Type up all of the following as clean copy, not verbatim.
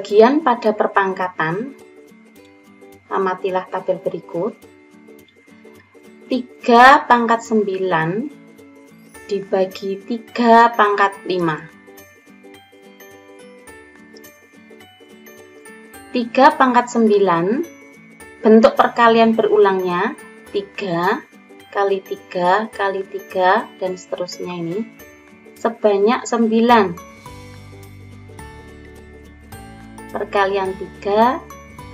Pembagian pada perpangkatan, amatilah tabel berikut. 3 pangkat 9 dibagi 3 pangkat 5. 3 pangkat 9, bentuk perkalian berulangnya 3 kali 3 kali 3 dan seterusnya ini sebanyak 9. Perkalian 3,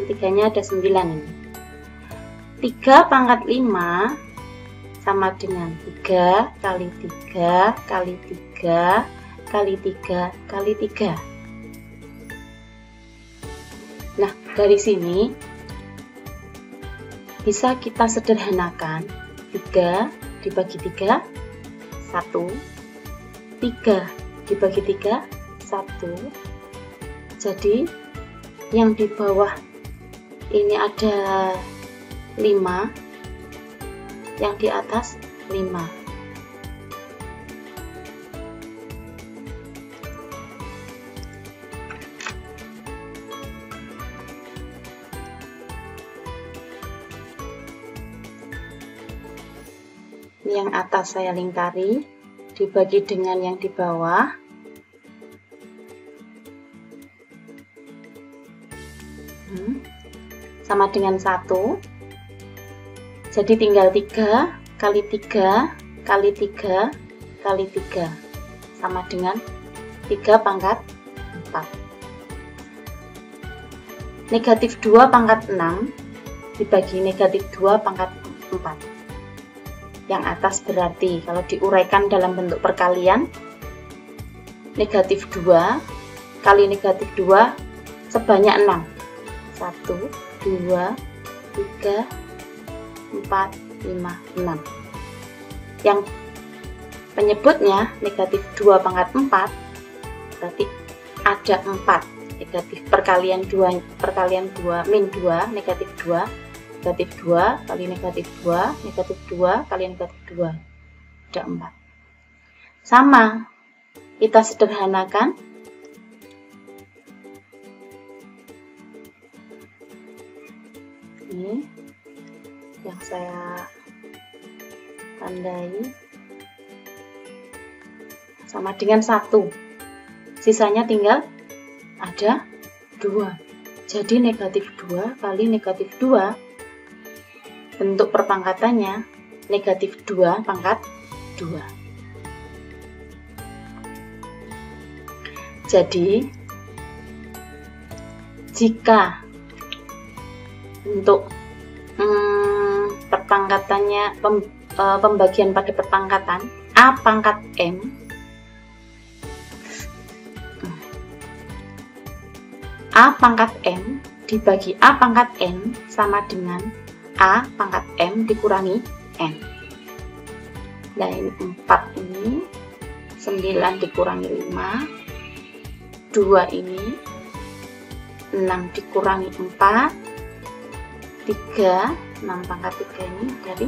3-nya ada 9 ini. 3 pangkat 5 sama dengan 3 kali 3 kali 3 kali 3 kali 3. Nah, dari sini bisa kita sederhanakan. 3 dibagi 3, 1. 3 dibagi 3, 1. Jadi, yang di bawah ini ada 5, yang di atas 5. Ini yang atas saya lingkari, dibagi dengan yang di bawah. Sama dengan 1. Jadi tinggal 3 kali 3 kali 3 kali 3 sama dengan 3 pangkat 4. Negatif 2 pangkat 6 dibagi negatif 2 pangkat 4. Yang atas berarti kalau diuraikan dalam bentuk perkalian, negatif 2 kali negatif 2 sebanyak 6. 1, 2, 3, 4, 5, 6. Yang penyebutnya negatif 2 pangkat 4 berarti ada 4. Negatif perkalian 2 min 2 negatif 2 kali negatif 2 kali negatif 2 ada 4. Sama, kita sederhanakan. Ini yang saya tandai sama dengan 1. Sisanya tinggal ada 2. Jadi negatif 2 kali negatif 2, bentuk perpangkatannya negatif 2 pangkat 2. Jadi jika untuk perpangkatannya, pembagian pada perpangkatan A pangkat M, A pangkat M dibagi A pangkat N sama dengan A pangkat M dikurangi N. Nah, ini 4 ini 9 dikurangi 5, 2 ini 6 dikurangi 4, 3, 6 pangkat 3 ini dari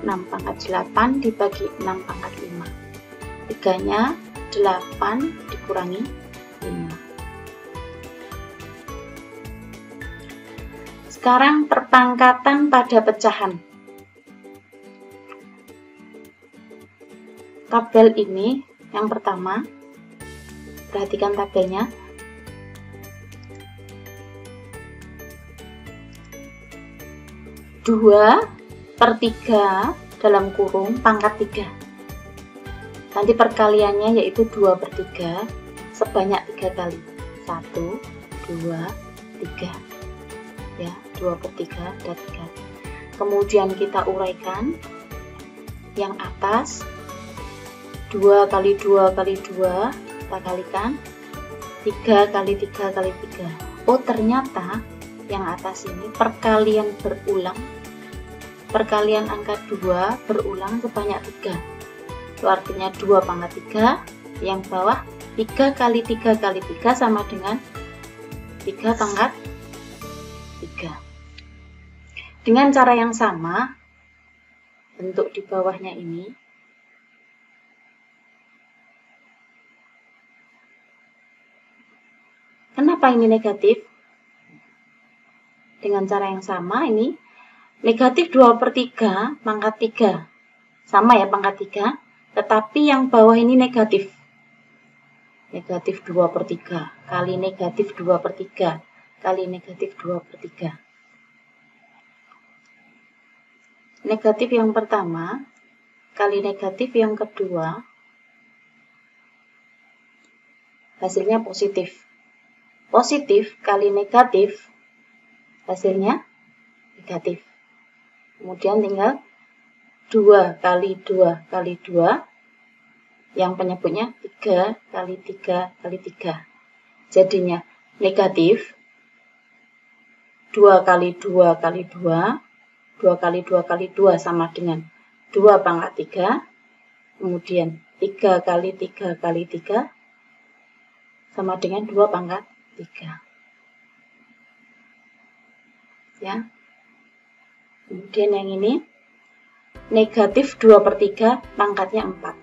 6 pangkat 8 dibagi 6 pangkat 5. 3-nya 8 dikurangi 5. Sekarang perpangkatan pada pecahan. Tabel ini yang pertama, perhatikan tabelnya. Dua per 3 dalam kurung pangkat 3. Nanti perkaliannya yaitu 2 per 3 sebanyak 3 kali. 1, 2, 3. Ya, 2 per 3 dan 3. Kemudian kita uraikan yang atas 2 kali 2 kali 2 kita kalikan 3 kali 3 kali 3. Oh, ternyata yang atas ini perkalian berulang, perkalian angka 2 berulang sebanyak 3. Itu artinya 2 pangkat 3, yang bawah 3 kali 3 kali 3 sama dengan 3 pangkat 3. Dengan cara yang sama, bentuk di bawahnya ini kenapa Kenapa ini negatif? Dengan cara yang sama, ini negatif 2/3 pangkat 3. Sama ya pangkat 3, tetapi yang bawah ini negatif. Negatif 2/3 kali negatif 2/3 kali negatif 2/3. Negatif yang pertama kali negatif yang kedua, hasilnya positif. Positif kali negatif, hasilnya negatif. Kemudian tinggal 2 kali 2 kali 2, yang penyebutnya 3 kali 3 kali 3. Jadinya negatif 2 kali 2 kali 2, 2 kali 2 kali 2 sama dengan 2 pangkat 3, kemudian 3 kali 3 kali 3 sama dengan 2 pangkat 3. Ya. Kemudian yang ini negatif 2/3 pangkatnya 4.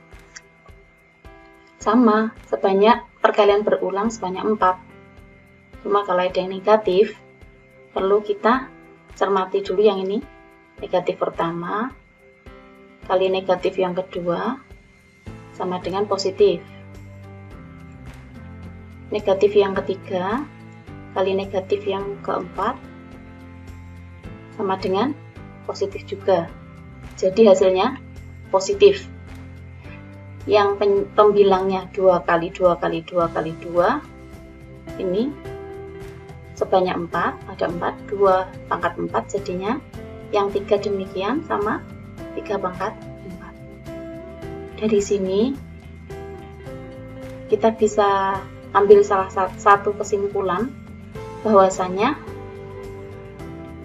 Sama, sebanyak perkalian berulang sebanyak 4. Cuma kalau ada yang negatif, perlu kita cermati dulu yang ini. Negatif pertama kali negatif yang kedua sama dengan positif. Negatif yang ketiga kali negatif yang keempat sama dengan positif juga. Jadi hasilnya positif. Yang pembilangnya 2 kali 2 kali 2 kali 2, ini sebanyak 4, ada 4, 2 pangkat 4 jadinya. Yang 3 demikian sama 3 pangkat 4. Dari sini kita bisa ambil salah satu kesimpulan bahwasanya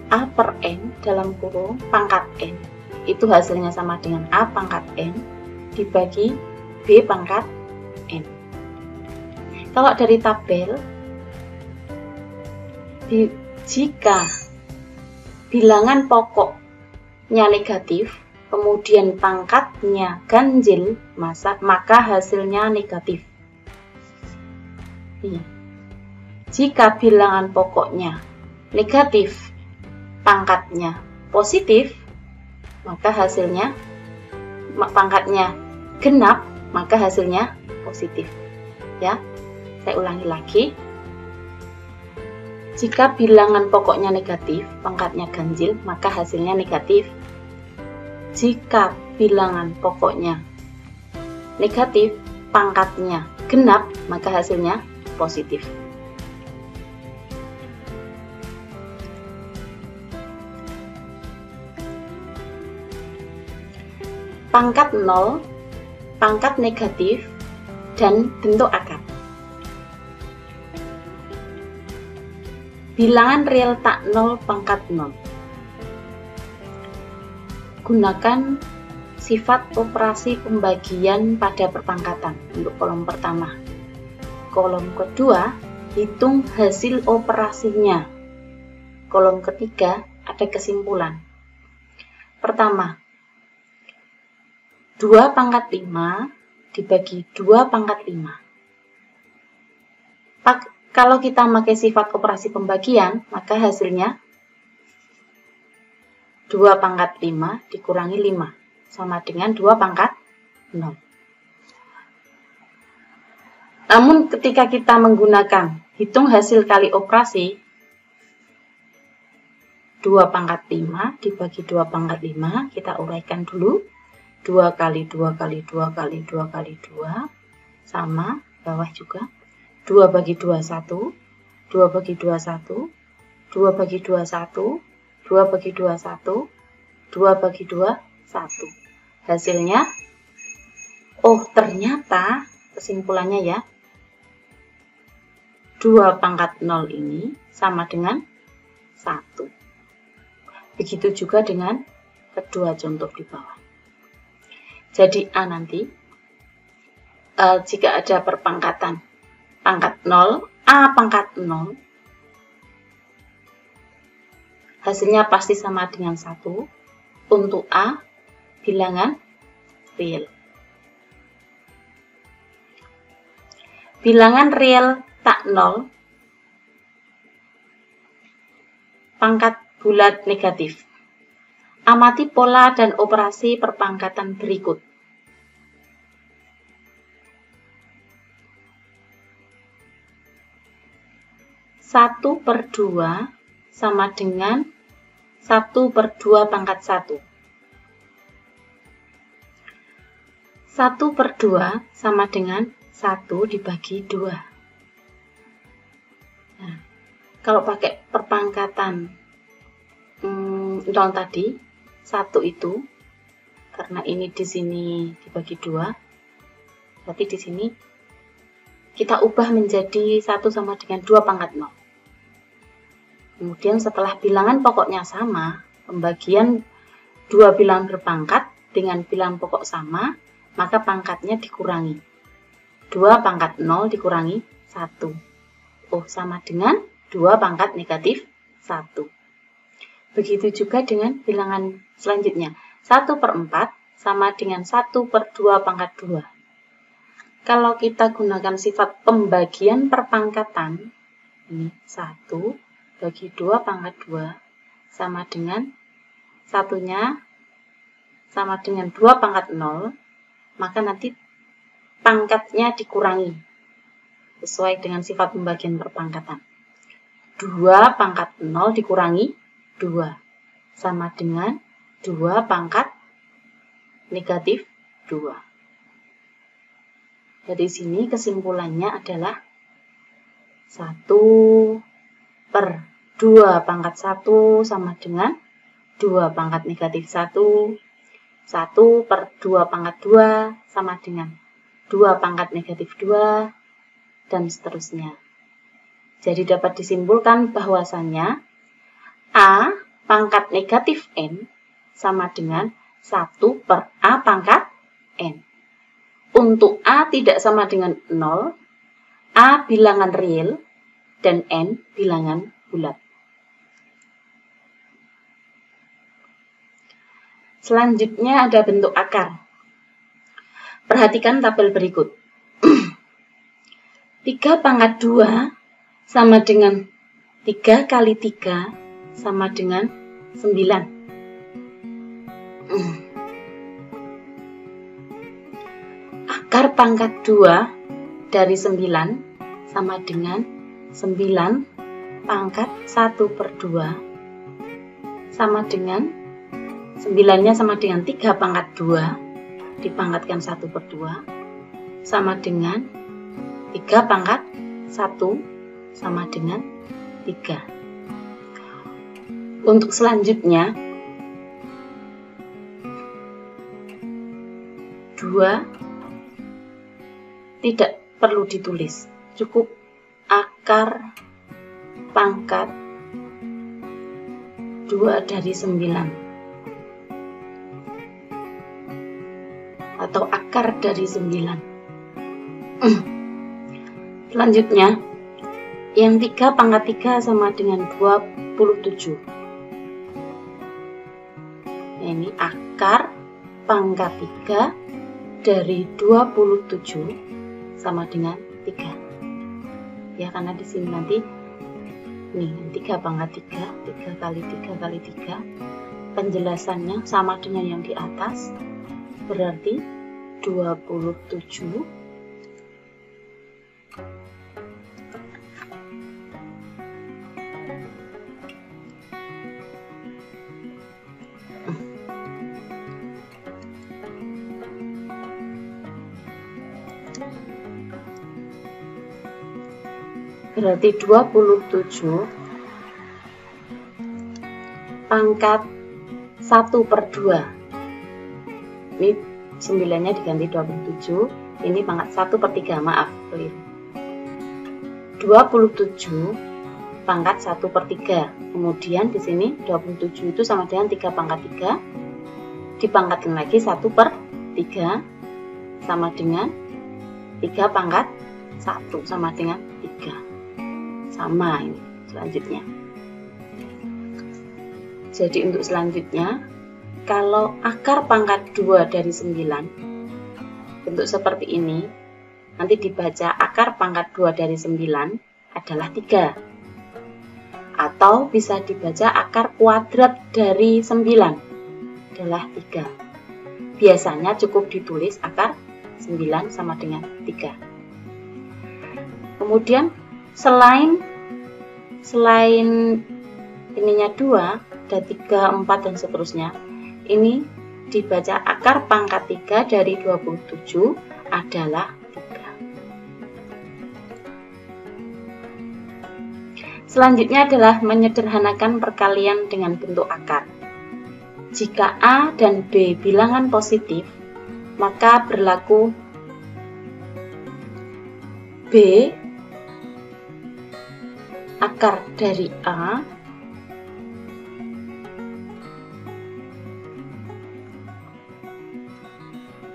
A per N dalam kurung pangkat N itu hasilnya sama dengan A pangkat N dibagi B pangkat N. Kalau dari tabel, jika bilangan pokoknya negatif, kemudian pangkatnya ganjil, maka hasilnya negatif. Jika bilangan pokoknya negatif, pangkatnya positif, maka hasilnya pangkatnya genap, maka hasilnya positif. Ya, saya ulangi lagi. Jika bilangan pokoknya negatif, pangkatnya ganjil, maka hasilnya negatif. Jika bilangan pokoknya negatif, pangkatnya genap, maka hasilnya positif. Pangkat 0, pangkat negatif, dan bentuk akar. Bilangan real tak 0 pangkat 0. Gunakan sifat operasi pembagian pada perpangkatan untuk kolom pertama. Kolom kedua, hitung hasil operasinya. Kolom ketiga, ada kesimpulan. Pertama, 2 pangkat 5 dibagi 2 pangkat 5. Kalau kita pakai sifat operasi pembagian, maka hasilnya 2 pangkat 5 dikurangi 5, sama dengan 2 pangkat 0. Namun ketika kita menggunakan hitung hasil kali operasi, 2 pangkat 5 dibagi 2 pangkat 5, kita uraikan dulu. 2 kali 2 kali 2 kali 2 kali 2 sama bawah juga 2 bagi 2 1, 2 bagi 2 1, 2 bagi 2 1, 2 bagi 2 1, 2 bagi 2 1. Hasilnya, oh ternyata kesimpulannya ya, 2 pangkat 0 ini sama dengan 1. Begitu juga dengan kedua contoh di bawah. Jadi A nanti, jika ada perpangkatan pangkat 0, A pangkat 0, hasilnya pasti sama dengan 1 untuk A bilangan real. Bilangan real tak 0 pangkat bulat negatif. Amati pola dan operasi perpangkatan berikut. Satu per 2 sama dengan 1/2 pangkat 1. 1/2 sama dengan 1 dibagi 2. Nah, kalau pakai perpangkatan 0 tadi, 1 itu, karena ini di sini dibagi 2, berarti di sini kita ubah menjadi 1 sama dengan 2 pangkat 0. Kemudian setelah bilangan pokoknya sama, pembagian dua bilangan berpangkat dengan bilangan pokok sama, maka pangkatnya dikurangi. 2 pangkat 0 dikurangi 1. Oh, sama dengan 2 pangkat negatif 1. Begitu juga dengan bilangan selanjutnya. 1/4 sama dengan 1/2 pangkat 2. Kalau kita gunakan sifat pembagian perpangkatan, ini 1 bagi 2 pangkat 2 sama dengan satunya sama dengan 2 pangkat 0, maka nanti pangkatnya dikurangi sesuai dengan sifat pembagian perpangkatan. 2 pangkat 0 dikurangi 2 sama dengan 2 pangkat negatif 2. Dari sini kesimpulannya adalah 1/2 pangkat 1 sama dengan 2 pangkat negatif 1. 1/2 pangkat 2 sama dengan 2 pangkat negatif 2, dan seterusnya. Jadi dapat disimpulkan bahwasannya A pangkat negatif N sama dengan 1/A pangkat N. Untuk A tidak sama dengan 0, A bilangan real, dan N bilangan bulat. Selanjutnya ada bentuk akar. Perhatikan tabel berikut. 3 pangkat 2 sama dengan 3 kali 3 sama dengan 9. Akar pangkat 2 dari 9 sama dengan 9 pangkat 1/2 sama dengan 9-nya sama dengan 3 pangkat 2 dipangkatkan 1/2 sama dengan 3 pangkat 1 sama dengan 3. Untuk selanjutnya 2 tidak perlu ditulis, cukup akar pangkat 2 dari 9 atau akar dari 9. Selanjutnya yang 3 pangkat 3 sama dengan 27. Ini akar pangkat 3 dari 27 sama dengan 3. Ya, karena di sini nanti nih 3 pangkat 3, 3 kali 3 kali 3. Penjelasannya sama dengan yang di atas, berarti 27 berarti 27 pangkat 1/2. Ini 9-nya diganti 27, ini pangkat 1/3, maaf, keliru. 27 pangkat 1/3. Kemudian di sini 27 itu sama dengan 3 pangkat 3, dipangkatkan lagi 1/3 sama dengan 3 pangkat 1 sama dengan 3. Sama ini selanjutnya. Jadi untuk selanjutnya, kalau akar pangkat 2 dari 9 bentuk seperti ini, nanti dibaca akar pangkat 2 dari 9 adalah 3. Atau bisa dibaca akar kuadrat dari 9 adalah 3. Biasanya cukup ditulis akar 9 sama dengan 3. Kemudian selain ininya 2, ada 3, 4 dan seterusnya. Ini dibaca akar pangkat 3 dari 27 adalah 3. Selanjutnya adalah menyederhanakan perkalian dengan bentuk akar. Jika A dan B bilangan positif, maka berlaku B akar dari A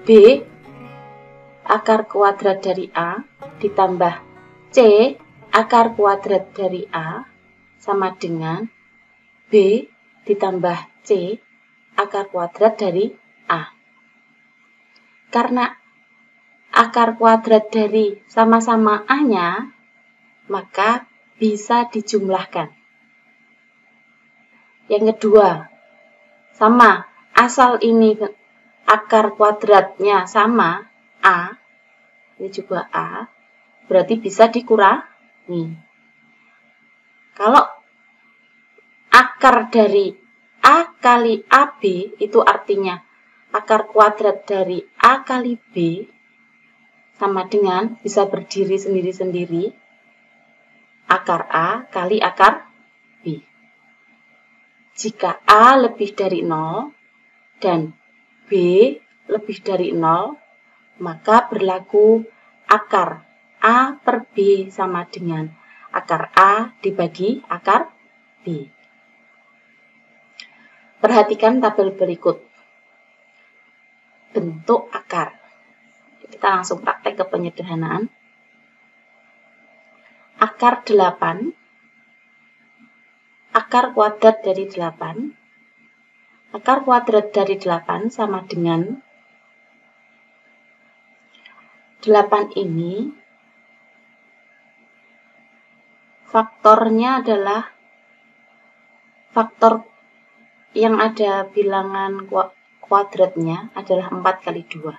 B akar kuadrat dari A ditambah C akar kuadrat dari A sama dengan B ditambah C akar kuadrat dari A. Karena akar kuadrat dari sama-sama A-nya, maka bisa dijumlahkan. Yang kedua, sama, asal ini akar kuadratnya sama, A, ini juga A, berarti bisa dikurangi. Kalau akar dari A kali AB, itu artinya akar kuadrat dari A kali B, sama dengan bisa berdiri sendiri-sendiri, akar A kali akar B. Jika A lebih dari 0 dan B lebih dari 0, maka berlaku akar A per B sama dengan akar A dibagi akar B. Perhatikan tabel berikut. Bentuk akar. Kita langsung praktek ke penyederhanaan. Akar 8, akar kuadrat dari 8, akar kuadrat dari 8 sama dengan 8 ini, faktornya adalah faktor yang ada bilangan kuadratnya adalah 4 kali 2.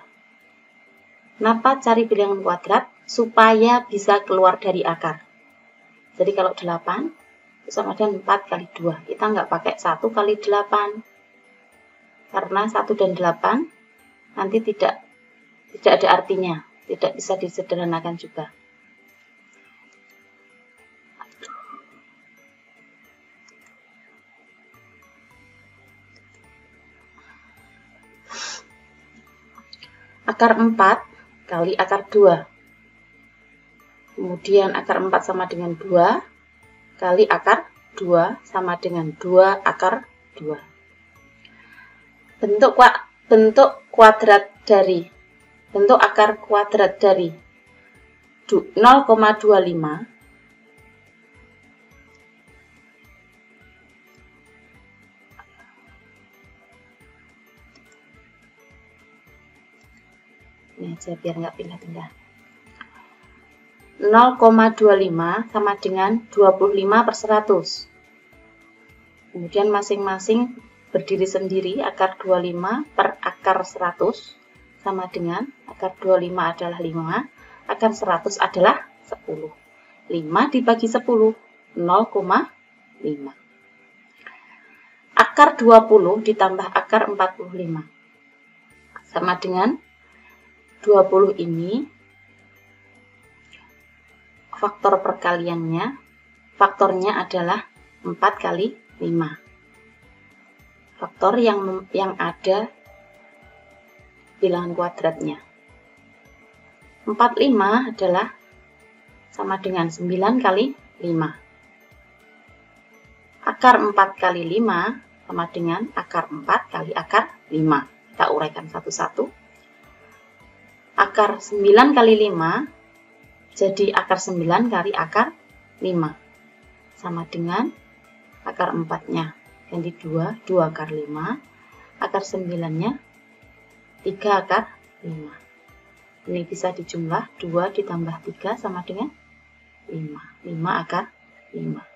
Kenapa cari bilangan kuadrat? Supaya bisa keluar dari akar. Jadi kalau 8 sama dengan 4 kali 2. Kita nggak pakai 1 kali 8. Karena 1 dan 8 nanti tidak ada artinya. Tidak bisa disederhanakan juga. Akar 4 kali akar 2. Kemudian akar 4 sama dengan 2 kali akar 2 sama dengan 2 akar 2. Bentuk akar kuadrat dari 0,25 ini aja biar nggak pindah-pindah. 0,25 sama dengan 25/100. Kemudian masing-masing berdiri sendiri, akar 25 per akar 100 sama dengan akar 25 adalah 5, akar 100 adalah 10. 5 dibagi 10, 0,5. Akar 20 ditambah akar 45 sama dengan 20 ini, faktor perkaliannya, faktornya adalah 4 kali 5. Faktor yang ada bilangan kuadratnya. 45 adalah sama dengan 9 kali 5. Akar 4 kali 5 sama dengan akar 4 kali akar 5. Kita uraikan satu-satu. Akar 9 kali 5 jadi akar 9 kali akar 5 sama dengan akar 4-nya ganti 2 akar 5, akar 9-nya 3 akar 5. Ini bisa dijumlah 2 ditambah 3 sama dengan 5 akar 5.